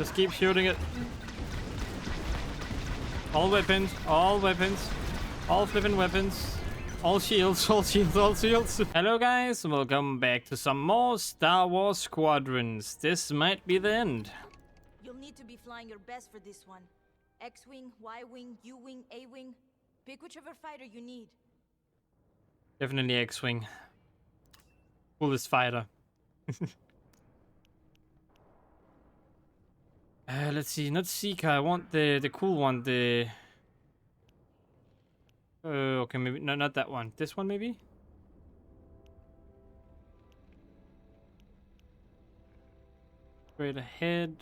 Just keep shooting it. All weapons, all weapons, all flipping weapons, all shields, all shields, all shields. Hello guys, welcome back to some more Star Wars Squadrons. This might be the end. You'll need to be flying your best for this one. X-Wing, Y-Wing, U-Wing, A-Wing. Pick whichever fighter you need. Definitely X-Wing. Coolest fighter. Let's see, not Seeker, I want the cool one, the... okay, maybe, no, not that one. This one, maybe? Straight ahead.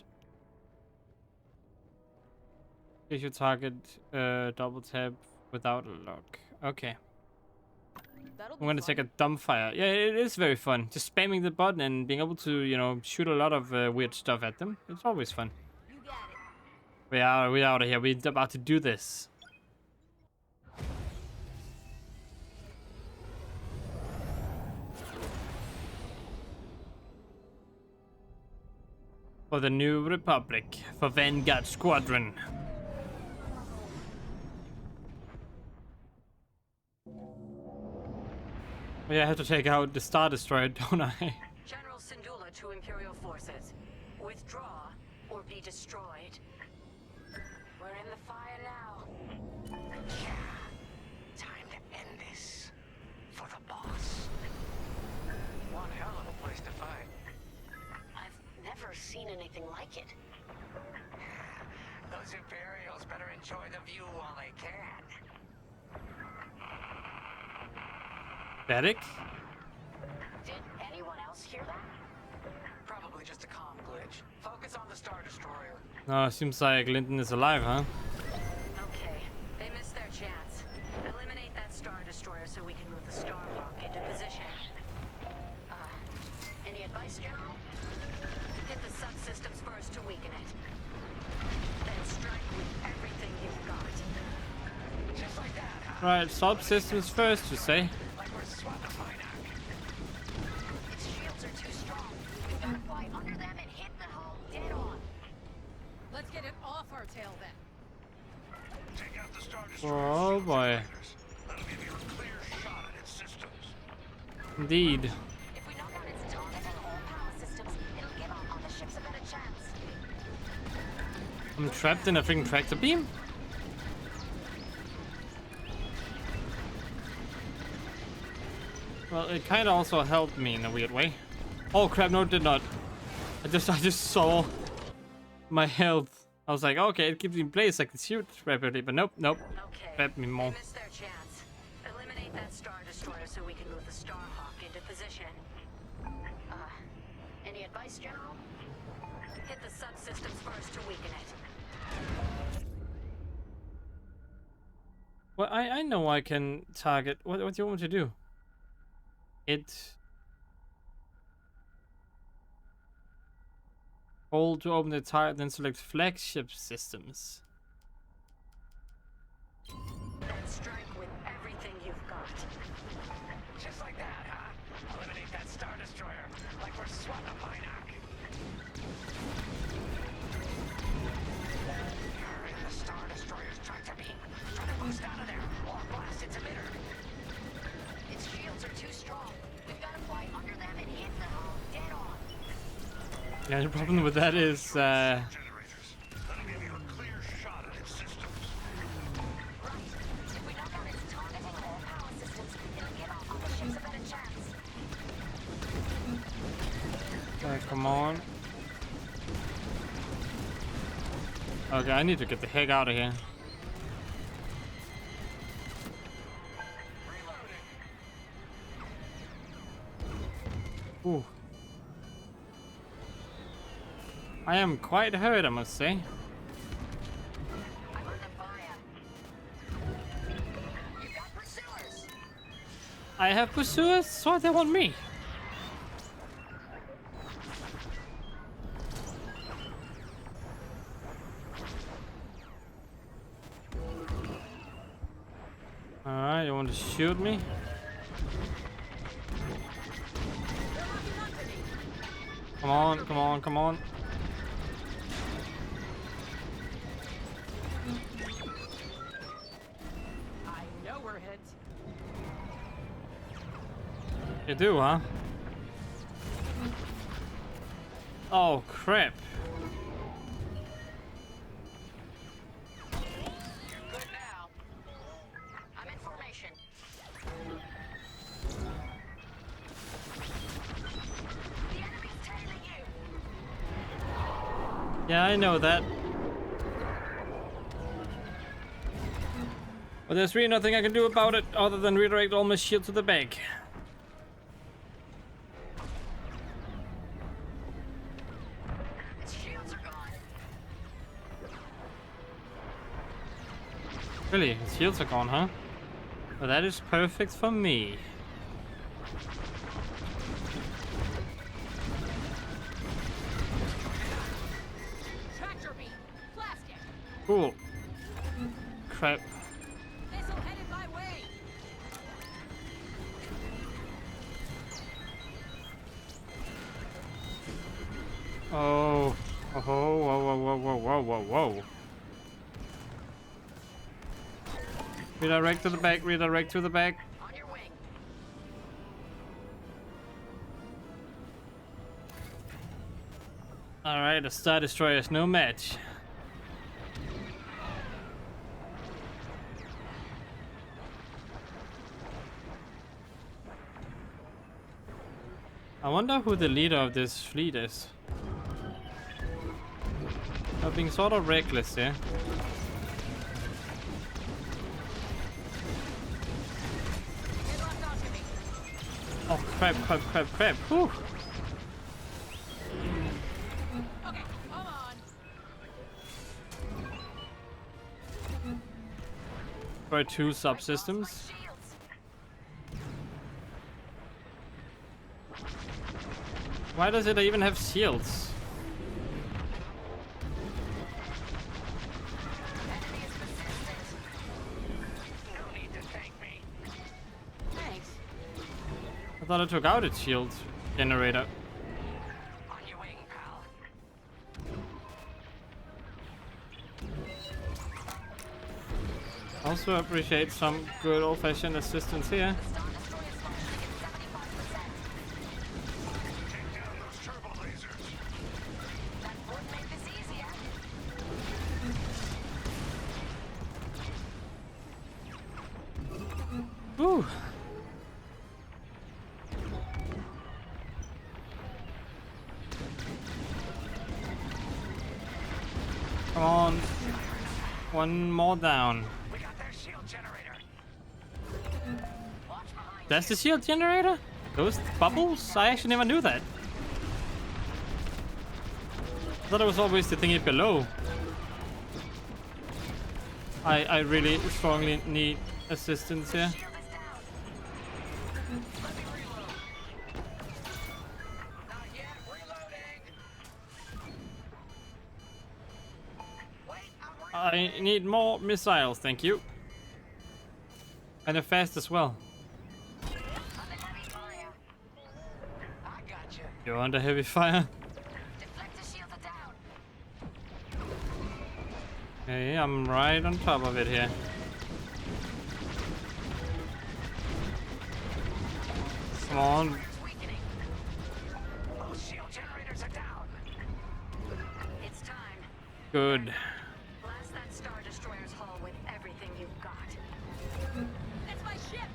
Place your target, double tap without a lock. Okay. I'm gonna take a dumbfire. Yeah, it is very fun. Just spamming the button and being able to, you know, shoot a lot of weird stuff at them. It's always fun. We're out of here. We're about to do this. For the New Republic, for Vanguard Squadron. Oh, yeah, I have to take out the Star Destroyer, don't I? General Syndulla to Imperial forces. Withdraw or be destroyed. We're in the fire now. Time to end this. For the boss. One hell of a place to fight. I've never seen anything like it. Those Imperials better enjoy the view while they can. Static? Did anyone else hear that? Probably just a comm glitch. Focus on the Star Destroyer. Oh, seems like Linton is alive, huh? Okay, they missed their chance. Eliminate that Star Destroyer so we can move the Starhawk into position. Any advice, General? Hit the subsystems first to weaken it. Then strike with everything you've got. Just like that, huh? Right, subsystems first, you say? Like we're swatting a Minoc. Its shields are too strong. We've got to fly under them and hit the hull dead on. Let's get it off our tail then. Take out the Star Destroyer. Oh boy. That'll give you a clear shot at its systems. Indeed. If we knock out its target and all power systems, it'll give up on the ships a better chance. I'm trapped in a freaking tractor beam? Well, it kind of also helped me in a weird way. Oh crap, no it did not. I just saw my health. I was like, okay, it keeps me in place, I can shoot rapidly, but nope. Okay. Grabbed me more. They missed their chance. Eliminate that Star Destroyer so we can move the Starhawk into position. Any advice, General? Hit the subsystems first to weaken it. Well, I know I can target. What do you want me to do? Hold to open the target, then select flagship systems. Then strike with everything you've got. Just like that, huh? Eliminate that Star Destroyer. Like we're swatting a Minoc. You're in the Star Destroyer's tractor beam. Try to boost out of there or blast its emitter. Its shields are too strong. We've got to fly under them and hit the hull dead on. Yeah, the problem with that is Generators. That'll give you a clear shot at its systems. Right. If we knock out its target and all power systems, it'll give up on the ships a better chance. come on. Okay, I need to get the heck out of here. Ooh. I am quite hurt, I must say. I'm under fire. You've got pursuers. I have pursuers, so they want me. Alright, you want to shoot me? Come on, come on, come on. You do, huh? Oh, crap. Good now. I'm in formation. The enemy's tailing you. Yeah, I know that. But there's really nothing I can do about it other than redirect all my shield to the back. Its shields are gone. Really? His shields are gone, huh? Well, that is perfect for me. Tractor beam. Plastic. Cool. Crap. Missile headed my way. Oh. Oh, whoa, whoa, whoa, whoa, whoa, whoa, whoa. Redirect to the back, redirect to the back. On your wing. Alright, a Star Destroyer is no match. I wonder who the leader of this fleet is. I'm being sort of reckless here. Get locked onto me. Oh crap, crap, crap, crap. Whew. Okay, come on. For two Lost subsystems. my shields. Why does it even have shields? Enemy is persistent. No need to thank me. Thanks. I thought I took out its shield generator. On your wing, pal. Also appreciate some good old-fashioned assistance here. Star Destroyer's functioning at 75%. Take down those turbo lasers. That would make this easier. Whew. Come on. One more down. We got their shield generator. Watch behind That's the shield generator? Those bubbles? I actually never knew that. I thought it was always the thingy below. I really strongly need assistance here. shield is down. Let me reload. Not yet. Reloading. Wait, I'm reloading. I need more missiles, thank you. And they're fast as well. I'm in heavy fire. I got you. You're under heavy fire. Deflector shields are down. Okay, I'm right on top of it here. Come on. It's weakening. Those shield generators are down. It's time. Good. Blast that Star Destroyer's hull with everything you've got. That's my ship.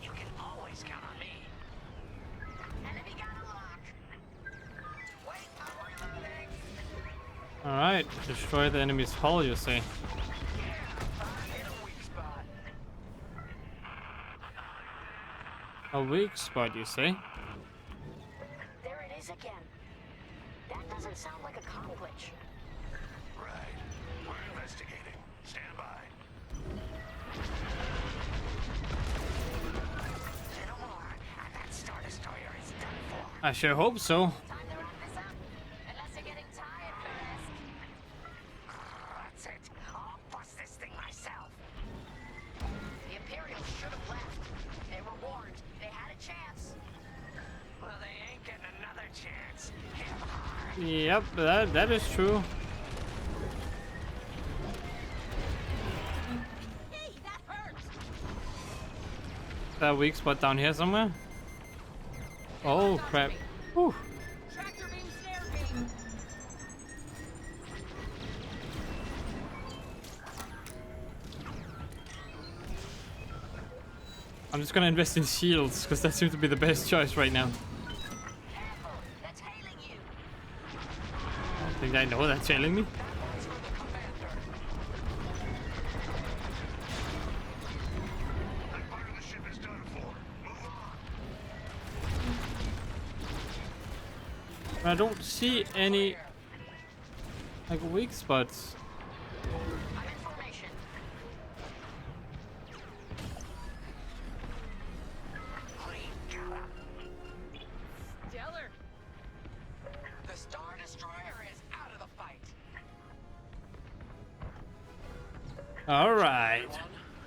You can always count on me. Enemy got a lock. Wait, I'm reloading. Alright, destroy the enemy's hull, you say. Yeah, I hit a weak spot. A weak spot, you say? There it is again. That doesn't sound like a comm glitch. Right. We're investigating. Stand by. Little more, and that Star Destroyer is done for. I sure hope so. Time to wrap this up. Unless you're getting tired first. That's it. I'll bust this thing myself. The Imperials should have left. They were warned. They had a chance. Well, they ain't getting another chance. Hit hard. Yep, that is true. Hey, that hurts. That weak spot down here somewhere? Oh crap. Whew. Tractor beam, snare beam. I'm just gonna invest in shields, because that seems to be the best choice right now. Careful, that's hailing you. I think I know that's telling me. That's for the commander. That part of the ship is done for. Move on. I don't see any like weak spots. I'm in formation. Stellar. The Star Destroyer is out of the fight. All right.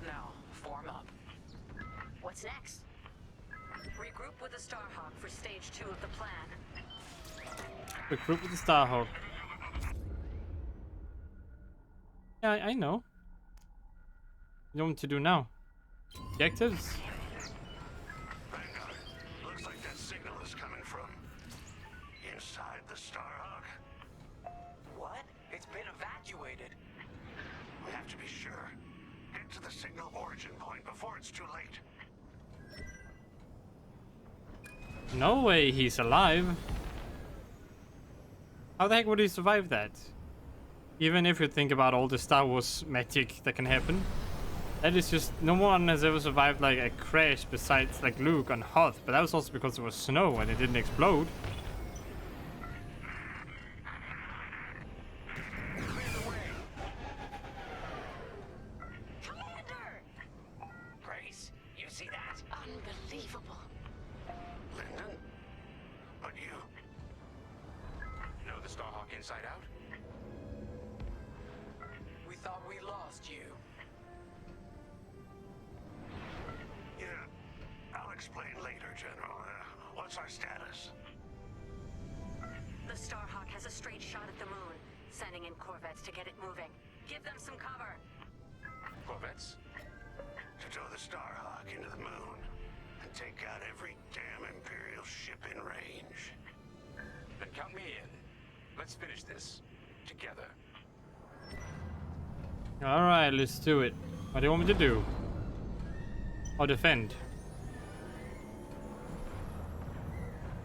Now, form up. What's next? Regroup with the Starhawk for stage 2 of the plan. Recruit with the Starhawk. Yeah, I know. You know what to do now? Objectives? Vanguard, looks like that signal is coming from inside the Starhawk. What? It's been evacuated. We have to be sure. Get to the signal origin point before it's too late. No way he's alive. How the heck would he survive that? Even if you think about all the Star Wars magic that can happen. That is just, no one has ever survived like a crash besides like Luke on Hoth, but that was also because there was snow and it didn't explode. Commander! Grace, you see that? Unbelievable. Lyndon? But you know the Starhawk inside out? We thought we lost you. Yeah, I'll explain later, General. What's our status? The Starhawk has a straight shot at the moon, sending in corvettes to get it moving. Give them some cover. Corvettes? To tow the Starhawk into the moon and take out every damn Imperial ship in range. Then count me in. Let's finish this together. Alright, let's do it. What do you want me to do? Or defend?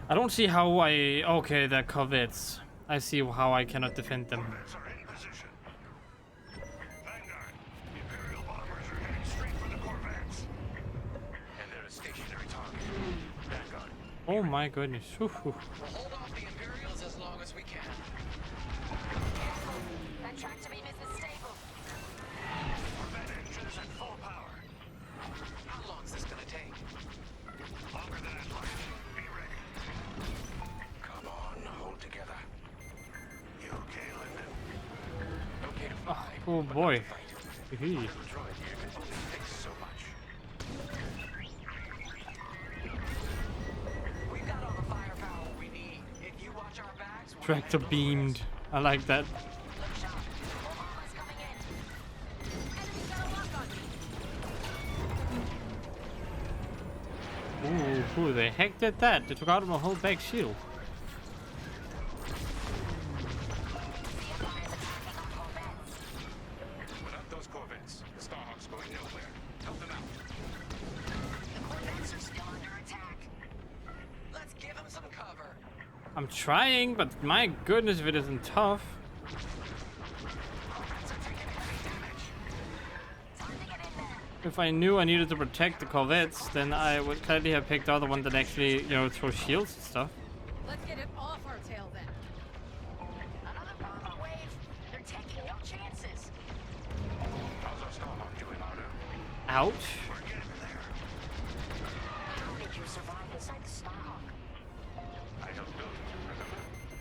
I don't see how I... Okay, they're corvettes. I see how I cannot defend them. Corvettes are in position. Vanguard, Imperial bombers are heading straight for the Corvettes. And they're a stationary target. Vanguard. Oh my goodness. Whew, whew. We'll hold off the Imperials as long as we can. That tractor beam isn't stable. Corvette engines at full power. How long is this gonna take? Longer than I'd like. Be ready. Come on, hold together. You okay, Lyndon? Okay to fly. Oh but boy. not to fight. Hee. Little droid here can only take so much. We've got all the firepower we need. If you watch our backs, we'll Tractor handle the beamed. rest. I like that. Look sharp. More bombers coming in. Enemy's got a lock on me. Ooh, who the heck did that? They took out my whole back shield. Without those Corvettes, the Starhawk's going nowhere. Help them out. The corvettes are still under attack. Let's give them some cover. I'm trying, but my goodness if it isn't tough. Corvettes are taking heavy damage. Time to get in there. If I knew I needed to protect the corvettes, then I would clearly have picked other one that actually, you know, throw shields and stuff. Let's get it off our tail then. Another bomber wave. They're taking no chances. How's our Starhawk doing, Ardo? Ouch. We're getting there. How did you survive inside the Starhawk? I helped build it, remember?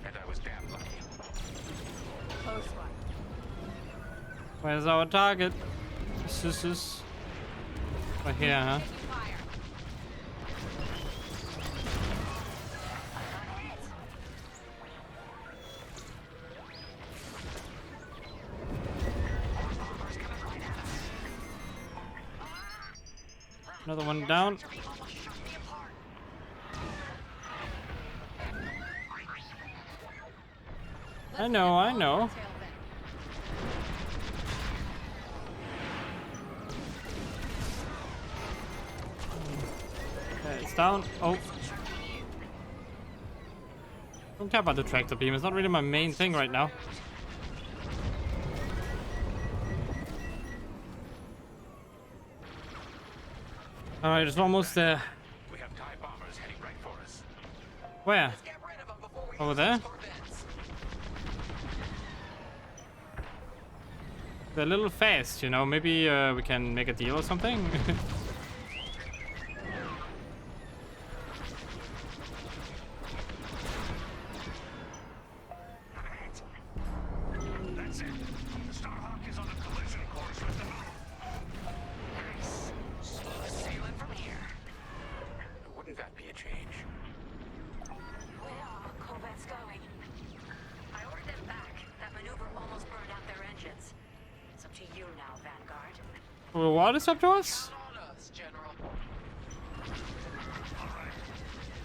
And I was damn lucky. Close one. Where's our target? This is... Right here, huh? Taking fire. Another one down. I know, I know. Okay, it's down. Oh. Don't care about the tractor beam. It's not really my main thing right now. Alright, it's almost there. We have TIE bombers heading right for us. Where? Let's get rid of them before we Over lose there? these Corvettes. They're a little fast, you know. Maybe we can make a deal or something. That's it. The Starhawk is on a collision course with the moon. Nice. Smooth sailing from here. Wouldn't that be a change? Where are Corvettes going? I ordered them back. That maneuver almost burned out their engines. It's up to you now, Vanguard. Well, what is up to us? On us, General. All right.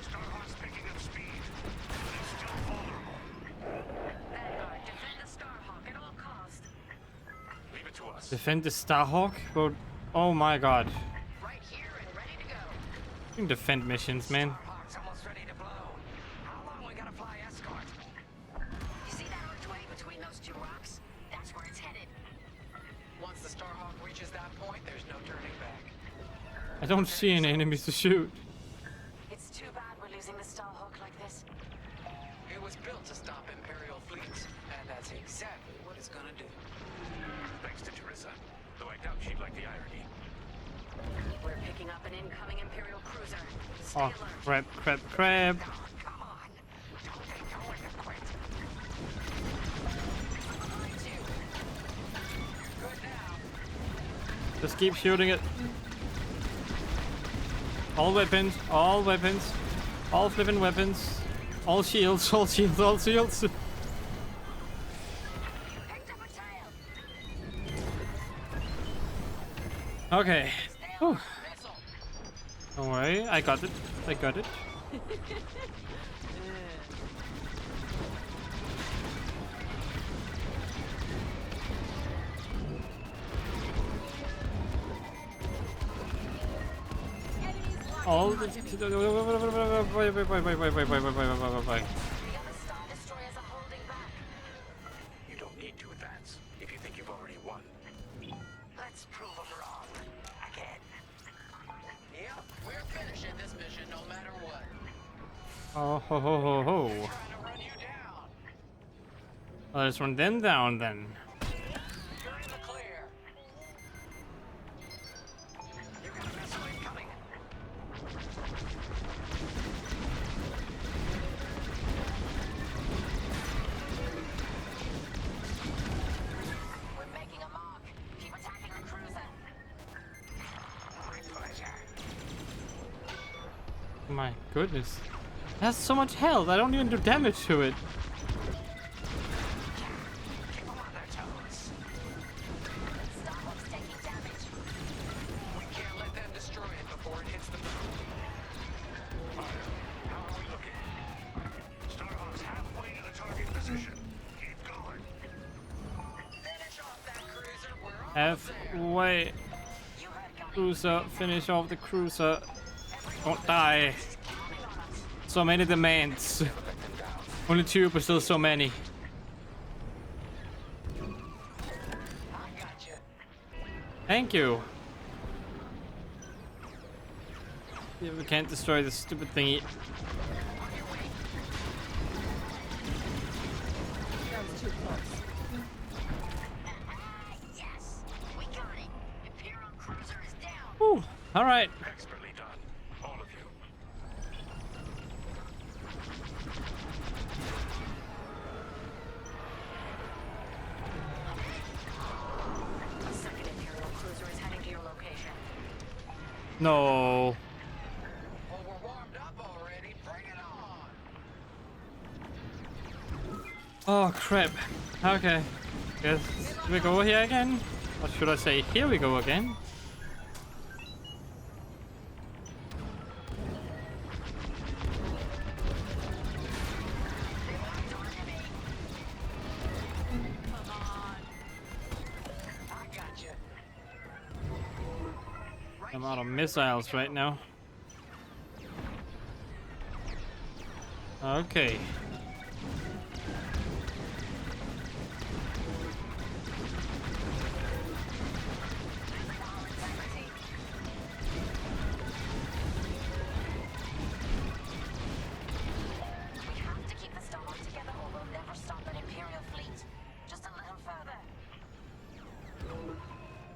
Starhawk's picking up speed. It's still vulnerable. Vanguard, defend the Starhawk at all costs. Leave it to us. Defend the Starhawk? But, oh my god. Right here and ready to go. You can defend missions, man. Starhawk's almost ready to blow. How long we gotta fly escort? You see that archway between those two rocks? That's where it's headed. Once the Starhawk reaches that point, there's no turning back. I don't see any enemies to shoot. It's too bad we're losing the Starhawk like this. It was built to stop Imperial fleets, and that's exactly what it's gonna do. Thanks to Teresa, though I doubt she'd like the irony. We're picking up an incoming Imperial cruiser. Stay Oh, alert. crap, crap, crap. Come on, don't get going and quit. Behind you. Good now. Just keep shooting it. All weapons, all weapons. All flipping weapons. All shields, all shields, all shields. Picked up a tail. Okay. Stay Whew. alert. Missile. Don't worry, I got it. I got it. All the... Wait. The other Star Destroyers are holding back. You don't need to advance if you think you've already won. Let's prove them wrong. Again. Yep, we're finishing this mission no matter what. Oh ho ho ho ho. Trying to run you down. Let's run them down then. You're in the clear. You got a missile incoming. We're making a mark. Keep attacking our cruiser. My pleasure. My goodness. That's so much health. I don't even do damage to it. Keep them on their toes. Starhawk's taking damage. We can't let them destroy it before it hits the moon. Fire. How are we looking? Starhawk's halfway to the target position. Keep going. Finish off that cruiser. We're almost there. Halfway. You heard Gunny. Cruiser. Finish off the cruiser. Don't die. Counting on us. So many demands. Only two, but still so many. I got you. Thank you. Yeah, we can't destroy this stupid thingy. Yes, we got it. Imperial cruiser is down. Whew. All right. Expertly done. All of you. A second Imperial cruiser is heading to your location. No. Well, we're warmed up already. Bring it on. Oh crap. Okay. Guess we go here again. Or should I say here we go again? out of missiles right now. Okay.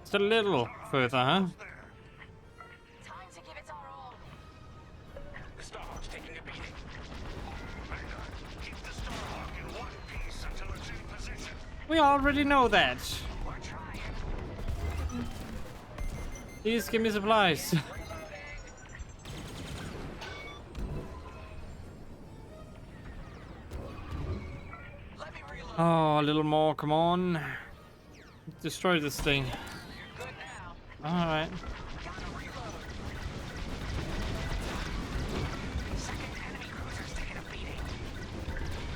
Just a little further, huh? Time to give it our all. The Starhawk's taking a beating. Vanguard, keep the Starhawk in one piece until it's in position. We already know that. We're trying. Please give me supplies. Let me reload. Oh, a little more, come on. Destroy this thing. Good now. Alright. Gotta reload. Second enemy cruiser's taking a beating.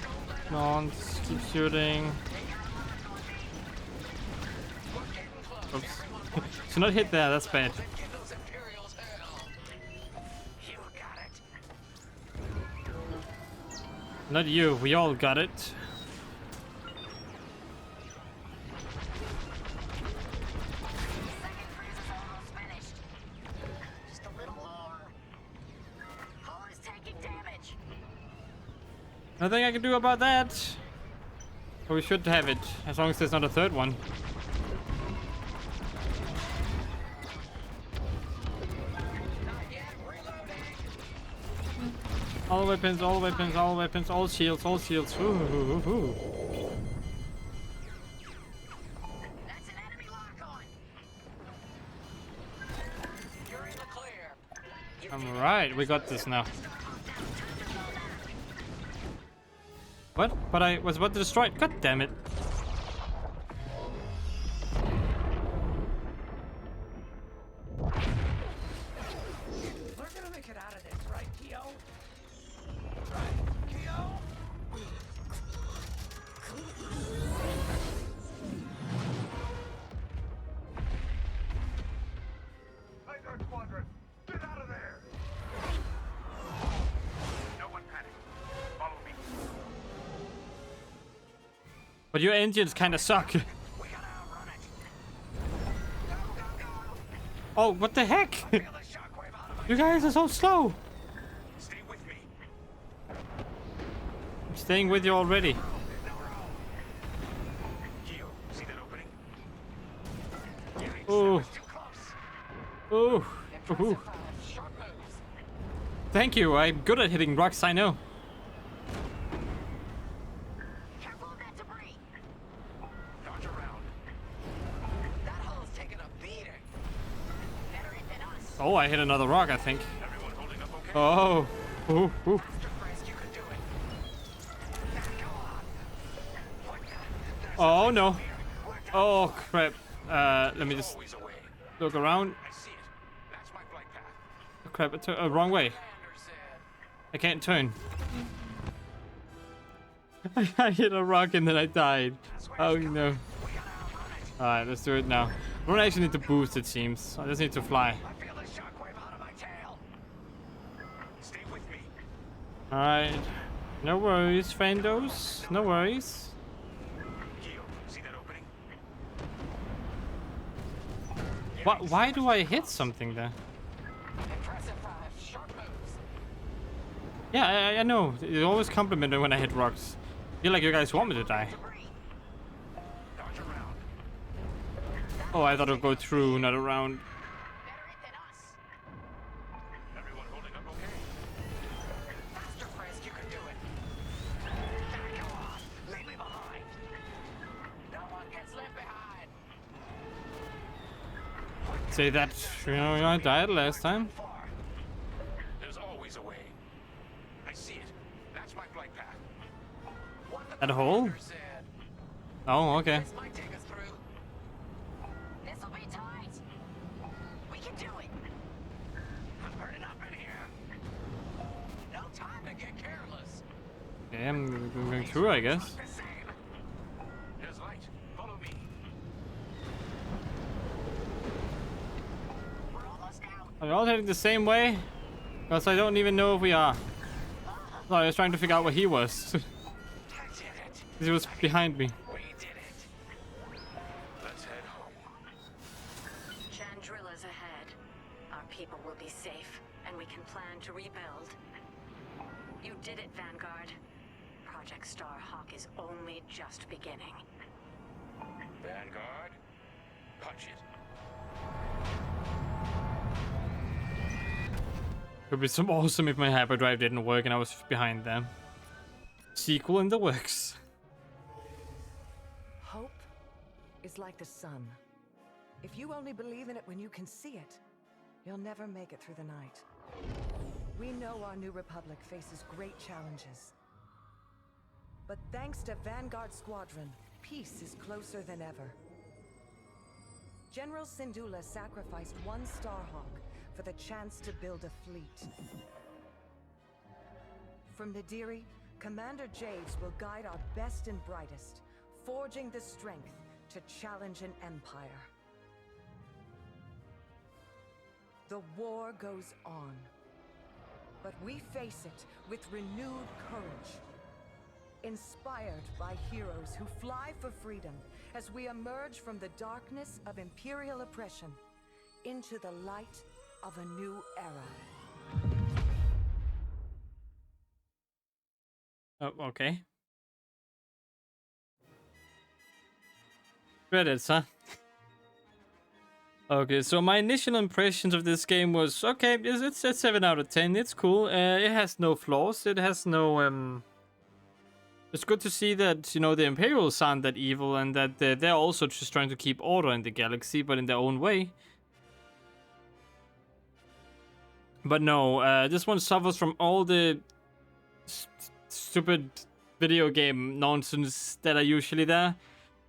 Don't let Come on, just keep shooting. we're getting close. Oops. Everyone watch your Should not hit there, that's bad. give those Imperials hell. You got it. Not you, we all got it. Second cruiser's almost finished. Just a little more. Hull is taking damage. Nothing I can do about that. But we should have it, as long as there's not a third one. Not yet. Reloading. All weapons, all weapons, all weapons, all shields, all shields. Ooh, ooh, ooh. That's an enemy lock on. You're in the clear. Alright, we got this now. What? But I was about to destroy it. God damn it. We're gonna make it out of this, right, Keo? Right, Keo? Vanguard Squadron, get out of there! No one panic. Follow me. But your engines kind of suck. We gotta outrun it. Go, go, go! Oh, what the heck? Feel the shockwave out of my... You guys are so slow. Stay with me. I'm staying with you already. No row. Keo, see that opening? Yikes, that Ooh. was too close. Ooh. Ooh. Sharp moves. Thank you. I'm good at hitting rocks, I know. Careful of that debris. Dodge around. That hull's taking a beating. Better hit than us. Oh, I hit another rock, I think. Everyone holding up okay? Oh. Ooh, ooh. Faster, Chris, you can do it. Now go on. What the? There's Oh, no. we're done. Oh, crap. Let me just Always away. look around. I see it. That's my flight path. Oh, crap, it's wrong way. Commander said. I can't turn. I hit a rock and then I died. Oh, no. We gotta outrun it. Alright, let's do it now. I don't actually need to boost, it seems. I just need to fly. I feel the shockwave out of my tail. Stay with me. Alright. No worries, friendos. No worries. Keo, see that opening? Why do I hit something there? Impressive, sharp moves. Yeah, I know. You always compliment me when I hit rocks. I feel like you guys want me to die. Debris. Dodge around. Oh, I thought it would go through, not around. Better hit than us. Everyone holding up okay? Faster, Frisk, you can do it. Now go on. Leave me behind. No one gets left behind. Say that, I died last time. Far. There's always a way. I see it. That's my flight path. What the That hole? commander said. Oh, okay. This might take us through. This'll be tight. We can do it. I'm burning up in here. No time to get careless. Okay, I'm going through, I guess. The same. There's light. Follow me. We're almost out. Are we all heading the same way? Because I don't even know if we are. Sorry, I was trying to figure out where he was. Did it. He was behind me. We did it. Let's head home. Chandrilla's ahead. Our people will be safe, and we can plan to rebuild. You did it, Vanguard. Project Starhawk is only just beginning. Vanguard, punch it. It would be so awesome if my hyperdrive didn't work and I was behind them. Sequel in the works. Hope is like the sun. If you only believe in it when you can see it, you'll never make it through the night. We know our new Republic faces great challenges. But thanks to Vanguard Squadron, peace is closer than ever. General Syndulla sacrificed one Starhawk for the chance to build a fleet. From Nadiri, Commander Javes will guide our best and brightest, forging the strength to challenge an empire. The war goes on, but we face it with renewed courage. Inspired by heroes who fly for freedom as we emerge from the darkness of Imperial oppression into the light of a new era. Oh, okay. Credits, huh? Okay, so my initial impressions of this game was, okay, it's a 7 out of 10, it's cool. It has no flaws, it has no, It's good to see that, you know, the Imperials aren't that evil and that they're also just trying to keep order in the galaxy, but in their own way. But no, this one suffers from all the stupid video game nonsense that are usually there.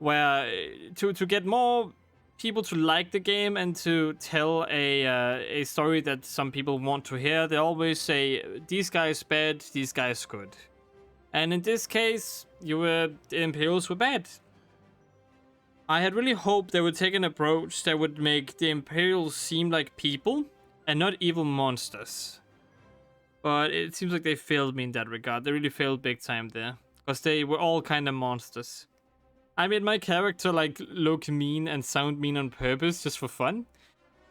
Where to get more people to like the game and to tell a story that some people want to hear, they always say, these guys bad, these guys good. And in this case, the Imperials were bad. I had really hoped they would take an approach that would make the Imperials seem like people and not evil monsters. But it seems like they failed me in that regard. They really failed big time there. Because they were all kind of monsters. I made my character like look mean and sound mean on purpose just for fun.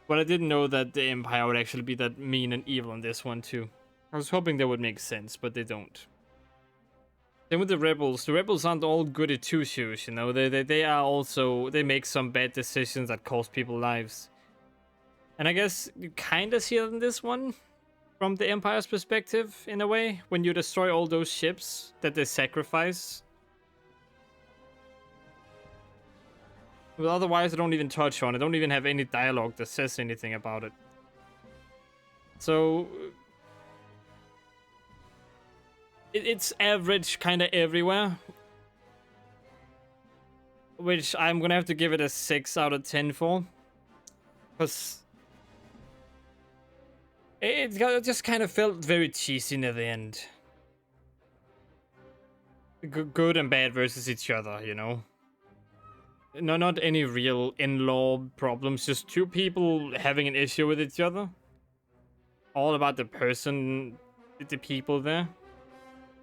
But I didn't know that the Empire would actually be that mean and evil in this one too. I was hoping that would make sense, but they don't. Then with the rebels aren't all goody two shoes, you know. They are also, they make some bad decisions that cost people lives. And I guess you kind of see it in this one, from the Empire's perspective, in a way, when you destroy all those ships that they sacrifice. But otherwise, I don't even touch on it. I don't even have any dialogue that says anything about it. So it's average kind of everywhere. Which I'm going to have to give it a 6 out of 10 for. Because it just kind of felt very cheesy near the end. Good and bad versus each other, you know. No, not any real in-law problems, just two people having an issue with each other. All about the person, the people there.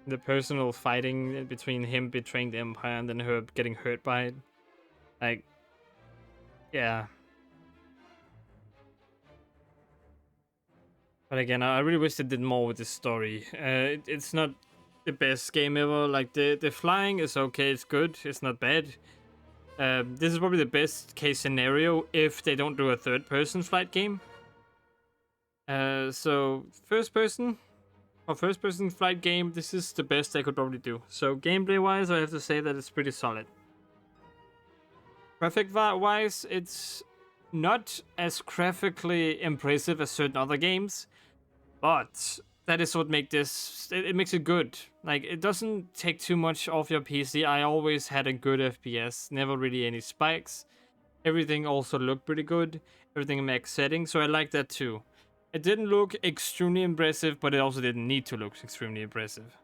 The personal fighting between him betraying the Empire and then her getting hurt by it. Like, yeah. But again, I really wish they did more with this story. It's not the best game ever. Like, the flying is okay, it's good, it's not bad. This is probably the best case scenario if they don't do a third-person flight game. So, first-person flight game, this is the best they could probably do. So, gameplay-wise, I have to say that it's pretty solid. Graphic-wise, it's not as graphically impressive as certain other games, but that is what makes this, it makes it good. Like, it doesn't take too much off your PC. I always had a good FPS, never really any spikes. Everything also looked pretty good, everything in max settings, so I like that too. It didn't look extremely impressive, but it also didn't need to look extremely impressive.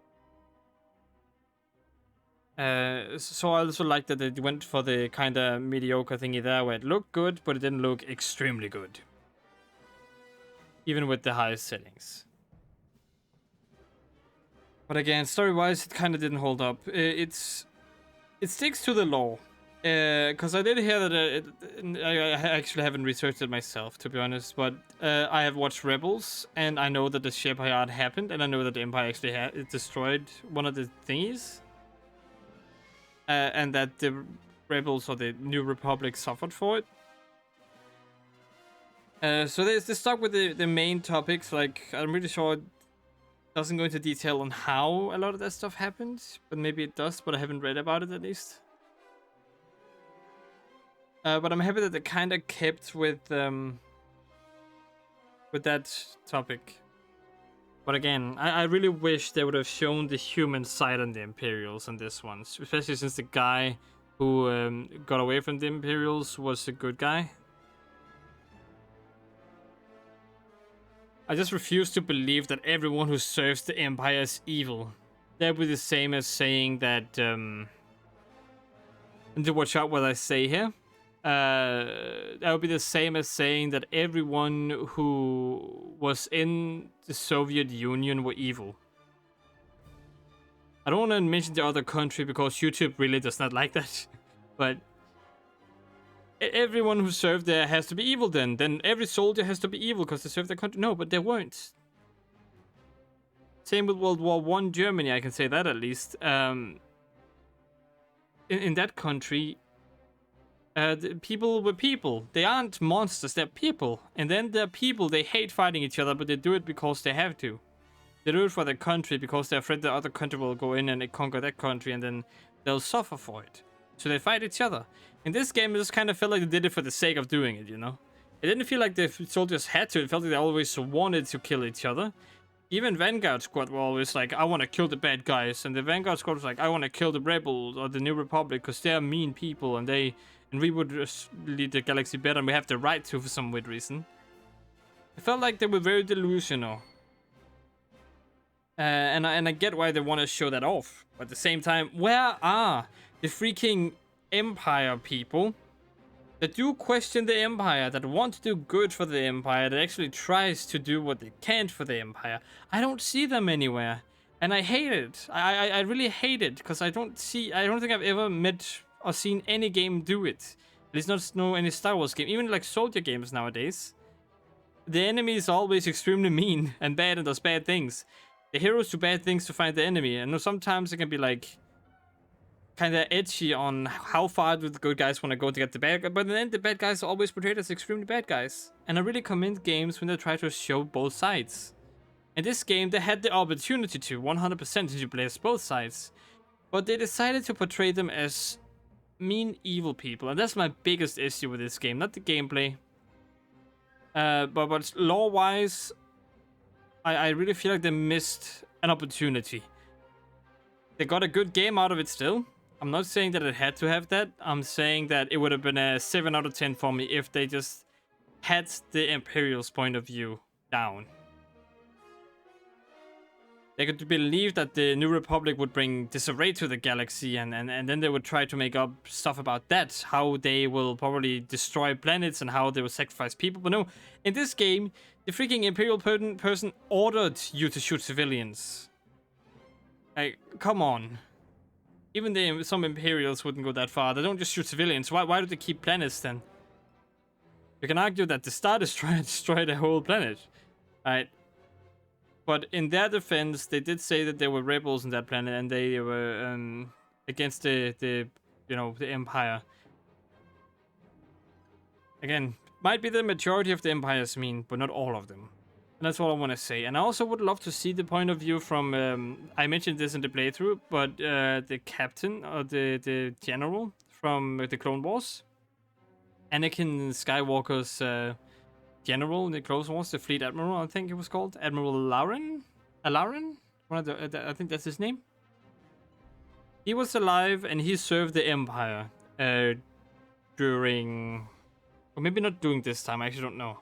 So I also like that they went for the kind of mediocre thingy there, where it looked good, but it didn't look extremely good. even with the highest settings. But again, story-wise, it kind of didn't hold up. It sticks to the lore. Because I did hear that I actually haven't researched it myself, to be honest, but I have watched Rebels, and I know that the shipyard happened, and I know that the Empire actually destroyed one of the thingies, and that the Rebels or the New Republic suffered for it. So they stuck with the main topics. Like, I'm really sure it doesn't go into detail on how a lot of that stuff happened, but maybe it does, but I haven't read about it at least. But I'm happy that they kind of kept with that topic. But again, I really wish they would have shown the human side on the Imperials on this one, especially since the guy who got away from the Imperials was a good guy. I just refuse to believe that everyone who serves the Empire is evil. That would be the same as saying that, and to watch out what I say here. That would be the same as saying that everyone who was in the Soviet Union were evil. I don't want to mention the other country because YouTube really does not like that. But everyone who served there has to be evil then. Then every soldier has to be evil because they served their country. No, but they weren't. Same with World War I Germany, I can say that at least. In that country, the people were people. They aren't monsters, they're people. And then they're people, they hate fighting each other, but they do it because they have to. They do it for their country because they're afraid the other country will go in and conquer that country and then they'll suffer for it. So they fight each other. In this game, it just kind of felt like they did it for the sake of doing it, you know? It didn't feel like the soldiers had to. It felt like they always wanted to kill each other. Even Vanguard Squad were always like, I want to kill the bad guys. And the Vanguard Squad was like, I want to kill the Rebels or the New Republic because they're mean people and we would lead the galaxy better and we have the right to for some weird reason. It felt like they were very delusional. And I get why they want to show that off. But at the same time, where are the freaking Empire people that do question the Empire, that want to do good for the Empire, that actually tries to do what they can for the Empire? I don't see them anywhere. And I hate it. I really hate it because I don't think I've ever met or seen any game do it. At least not any Star Wars game. Even like soldier games nowadays. The enemy is always extremely mean and bad and does bad things. The heroes do bad things to find the enemy. And sometimes it can be like kind of edgy on how far do the good guys want to go to get the bad guys. But then the bad guys are always portrayed as extremely bad guys. And I really commend games when they try to show both sides. In this game, they had the opportunity to 100% to play as both sides. But they decided to portray them as mean evil people, and that's my biggest issue with this game, not the gameplay. But lore-wise, I really feel like they missed an opportunity. They got a good game out of it still. I'm not saying that it had to have that. I'm saying that it would have been a 7 out of 10 for me if they just had the Imperial's point of view down. They could believe that the New Republic would bring disarray to the galaxy, and then they would try to make up stuff about that. How they will probably destroy planets and how they will sacrifice people. But no, in this game, the freaking Imperial person ordered you to shoot civilians. Like, come on. Even some Imperials wouldn't go that far. They don't just shoot civilians. Why do they keep planets then? You can argue that the Star Destroyer destroyed a whole planet. Right? But in their defense, they did say that there were rebels on that planet and they were against the Empire. Again, might be the majority of the Empires mean, but not all of them. And that's all I want to say. And I also would love to see the point of view from, I mentioned this in the playthrough, but the captain or the general from the Clone Wars. Anakin Skywalker's general in the Clone Wars, the Fleet Admiral, I think it was called. Admiral Lauren? One of I think that's his name. He was alive and he served the Empire during... Or maybe not during this time, I actually don't know.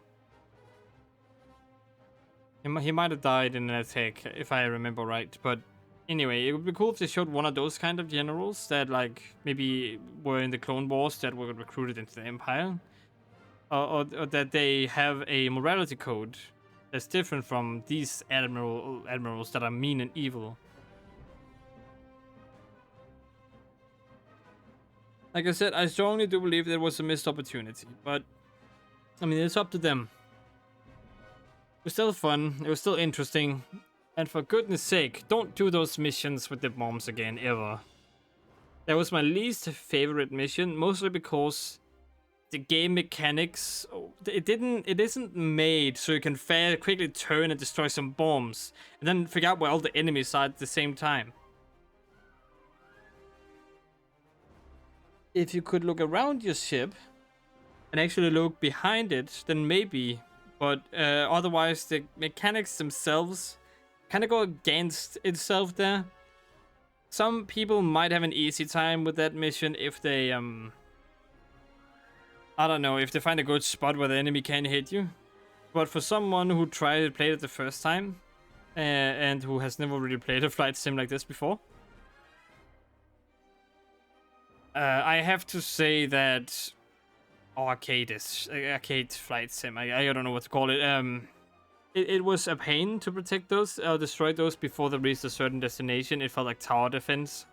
He might have died in an attack, if I remember right. But anyway, it would be cool if they showed one of those kind of generals that like maybe were in the Clone Wars that were recruited into the Empire. Or that they have a morality code That's different from these admirals that are mean and evil. Like I said, I strongly do believe there was a missed opportunity, but I mean, it's up to them. It was still fun, it was still interesting, and for goodness sake, don't do those missions with the bombs again, ever. That was my least favorite mission, mostly because the game mechanics, it isn't made so you can quickly turn and destroy some bombs, and then figure out where all the enemies are at the same time. If you could look around your ship and actually look behind it, then maybe. But otherwise, the mechanics themselves kind of go against itself there. Some people might have an easy time with that mission if they, I don't know, if they find a good spot where the enemy can't hit you. But for someone who tried to play it the first time, and who has never really played a flight sim like this before, I have to say that arcade flight sim, I don't know what to call it. It was a pain to protect those, destroy those before they reached a certain destination. It felt like tower defense.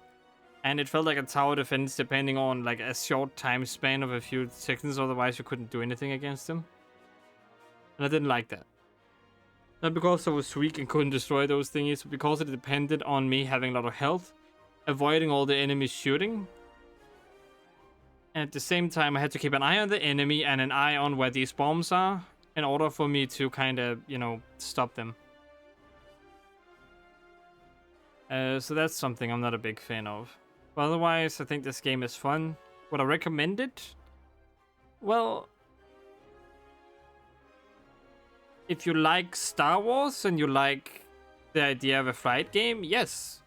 And it felt like a tower defense depending on like a short time span of a few seconds, otherwise you couldn't do anything against them. And I didn't like that. Not because I was weak and couldn't destroy those thingies, but because it depended on me having a lot of health, avoiding all the enemies shooting. And at the same time, I had to keep an eye on the enemy and an eye on where these bombs are in order for me to kind of, you know, stop them. So that's something I'm not a big fan of. But otherwise, I think this game is fun. Would I recommend it? Well, if you like Star Wars and you like the idea of a flight game, yes.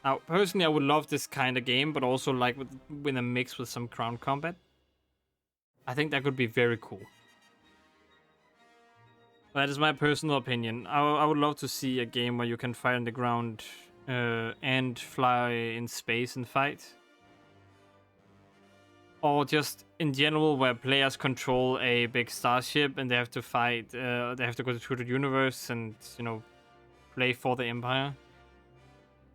Now, personally, I would love this kind of game, but also like with a mix with some ground combat. I think that could be very cool. That is my personal opinion. I would love to see a game where you can fight on the ground and fly in space and fight. Or just in general, where players control a big starship and they have to fight, they have to go through the universe and, you know, play for the Empire.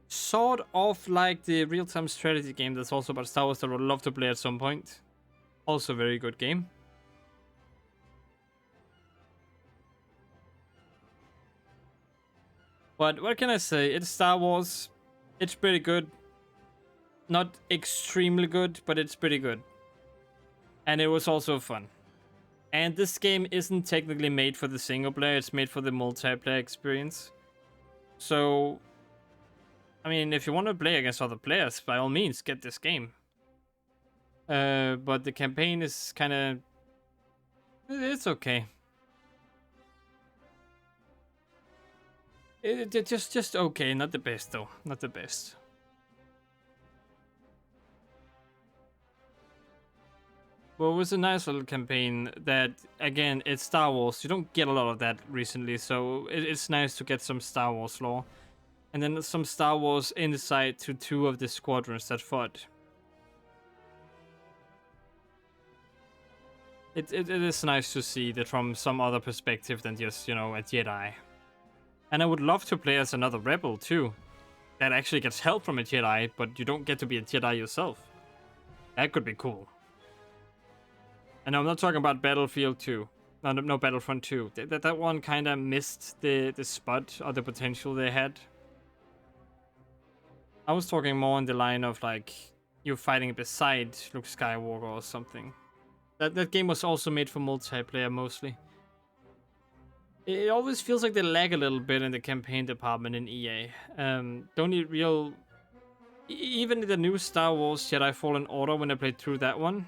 Sort of like the real-time strategy game that's also about Star Wars that I would love to play at some point. Also a very good game. But what can I say? It's Star Wars. It's pretty good. Not extremely good, but it's pretty good. And it was also fun. And this game isn't technically made for the single player, it's made for the multiplayer experience. So, I mean, if you want to play against other players, by all means, get this game. But the campaign is kind of... It's okay. It's just okay, not the best though, not the best. Well, it was a nice little campaign that, again, it's Star Wars. You don't get a lot of that recently, so it's nice to get some Star Wars lore. And then some Star Wars insight to 2 of the squadrons that fought. It is nice to see that from some other perspective than just, you know, a Jedi. And I would love to play as another rebel too. That actually gets help from a Jedi, but you don't get to be a Jedi yourself. That could be cool. And I'm not talking about Battlefield 2. No, Battlefront 2. That one kind of missed the spot or the potential they had. I was talking more on the line of like you fighting beside Luke Skywalker or something. That game was also made for multiplayer mostly. It always feels like they lag a little bit in the campaign department in EA. Don't need real... Even the new Star Wars Jedi Fallen Order, when I played through that one.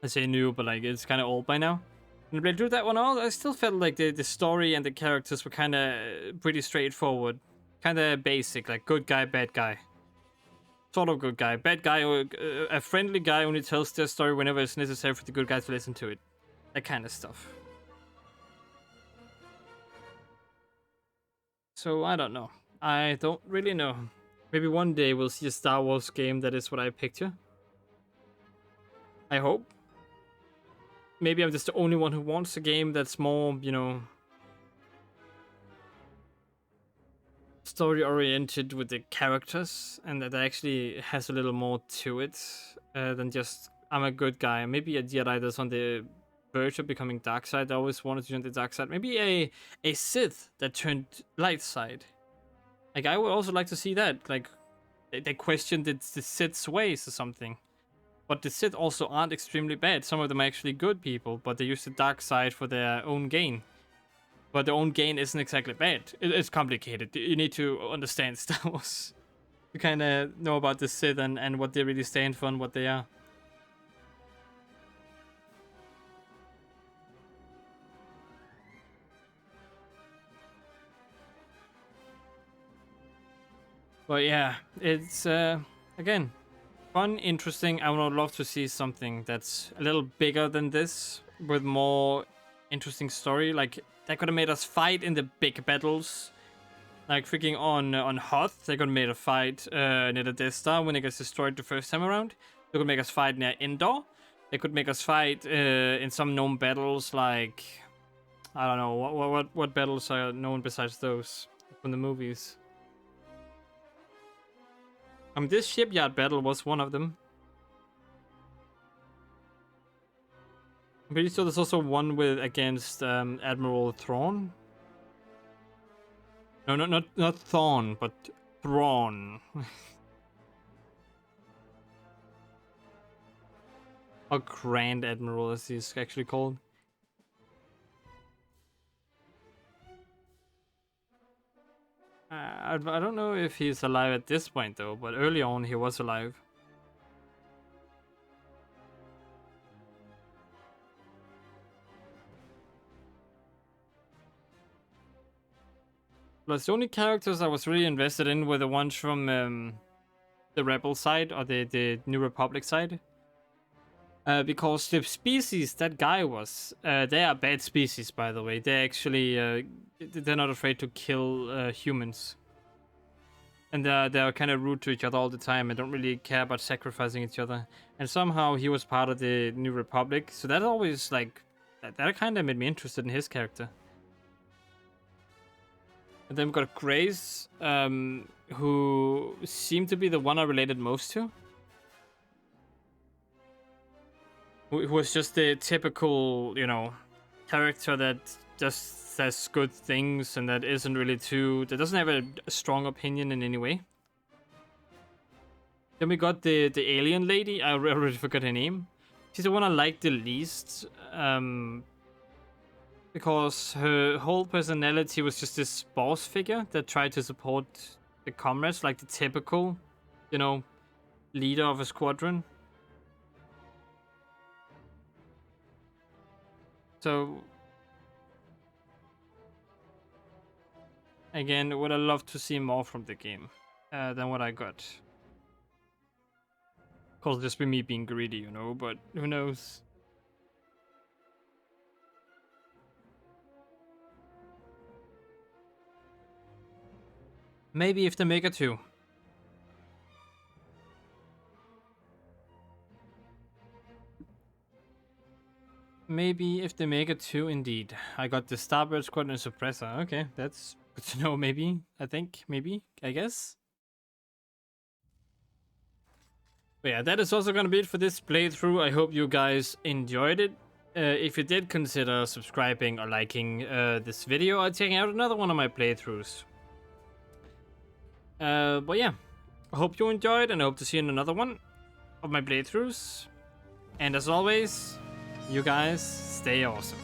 I say new, but like it's kind of old by now. When I played through that one, I still felt like the story and the characters were kind of pretty straightforward. Kind of basic, like good guy, bad guy. Sort of good guy. Bad guy, or a friendly guy only tells their story whenever it's necessary for the good guy to listen to it. That kind of stuff. So, I don't know. I don't really know. Maybe one day we'll see a Star Wars game that is what I picture. I hope. maybe I'm just the only one who wants a game that's more, you know, story oriented with the characters, and that actually has a little more to it than just I'm a good guy. Maybe a Jedi that's on the verge of becoming dark side. I always wanted to join the dark side. Maybe a Sith that turned light side. Like, I would also like to see that. Like, they questioned the Sith's ways or something. But the Sith also aren't extremely bad. Some of them are actually good people, but they use the dark side for their own gain. But their own gain isn't exactly bad. It's complicated. You need to understand Star Wars to kind of know about the Sith and what they really stand for and what they are. But yeah, it's again fun, interesting. I would love to see something that's a little bigger than this, with more interesting story. Like, they could have made us fight in the big battles, like freaking on Hoth. They could have made a fight near the Death Star when it gets destroyed the first time around. They could make us fight near Endor. They could make us fight in some known battles, like, I don't know what battles are known besides those from the movies. This shipyard battle was one of them. I'm pretty sure there's also one against Admiral Thrawn. No, not Thrawn, but Thrawn. Or Grand Admiral, as he's actually called. I don't know if he's alive at this point though, but early on he was alive. Plus, the only characters I was really invested in were the ones from the Rebel side, or the New Republic side. Because the species that guy was, they are bad species, by the way. They actually, they're not afraid to kill humans. And they're kind of rude to each other all the time and don't really care about sacrificing each other. And somehow he was part of the New Republic, so that always, like, that kind of made me interested in his character. And then we've got Grace, who seemed to be the one I related most to. Who was just the typical, you know, character that just says good things and that isn't really that doesn't have a strong opinion in any way. Then we got the alien lady. I already forgot her name. She's the one I liked the least. Because her whole personality was just this boss figure that tried to support the comrades, like the typical, you know, leader of a squadron. So, again, would I love to see more from the game than what I got. Could just be me being greedy, you know, but who knows? Maybe if they make a 2. Maybe if they make a 2, indeed. I got the Starboard Squadron Suppressor. Okay, that's good to know, maybe. I think, maybe, I guess. But yeah, that is also gonna be it for this playthrough. I hope you guys enjoyed it. If you did, consider subscribing or liking this video or checking out another one of my playthroughs. But yeah, I hope you enjoyed and I hope to see you in another one of my playthroughs. And as always, you guys stay awesome.